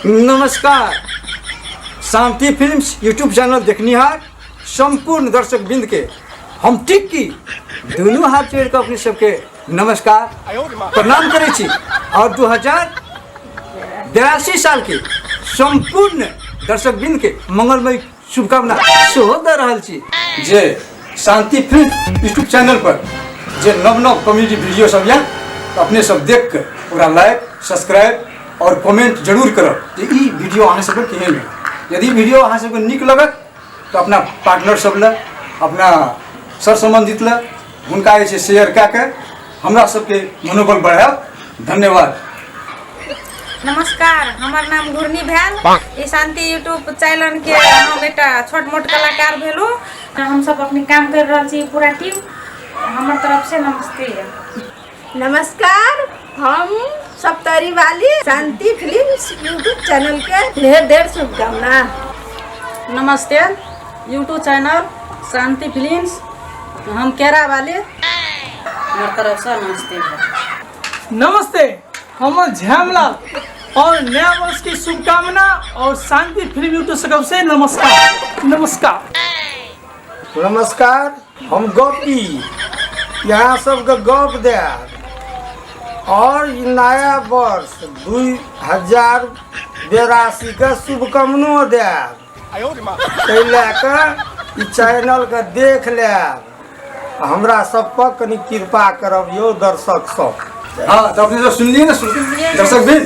नमस्कार। शांति films YouTube channel देखनिहार संपूर्ण दर्शक बिंद के हम ठीक की दोनों हाथ जोड़ कर अपने सबके नमस्कार प्रणाम करे छी और 2082 साल के संपूर्ण दर्शक बिंद के मंगलमय शुभकामना सेहो दे रहल छी जे शांति फिल्म यूट्यूब चैनल पर जे नव नव कॉमेडी वीडियो सब या अपने सब देख कर पूरा लाइक सब्सक्राइब और कमेंट जरूर करब जे ई वीडियो अहाँ सबके केहन है। यदि वीडियो अहाँ सबके नीक लगत तो अपना पार्टनर सब ले अपना सर संबंधित ले हुनका जे छै शेयर कऽ के हमरा सबके मनोबल बढ़ायब। धन्यवाद। नमस्कार, हमार नाम घूर्णी भेल। ई शांति यूट्यूब चैनल के हम एक छोट मोट कलाकार भेलू। हम सब अपने काम कर रहा छी पूरा टीम। हमार तरफ से नमस्ते। नमस्कार, हम सप्तरी वाली शांति फिल्म्स यूट्यूब चैनल के ढेर शुभकामना। नमस्ते, यूट्यूब चैनल शांति फिल्म्स हम केरा वाले हमारे तरफ से नमस्ते। नमस्ते, हम झ्यामलाल और नया वर्ष की शुभकामना और शांति फिल्म यूट्यूब से नमस्कार। नमस्कार नमस्कार, हम गोपी यहाँ सबके गप दे और ई नया वर्ष 2082 के शुभकामना दे लेकर ई चैनल के देख ले हमरा सब पर कनी कृपा करब यो दर्शक सब। हाँ तो अपने सब सुन लिए ना दर्शक भी।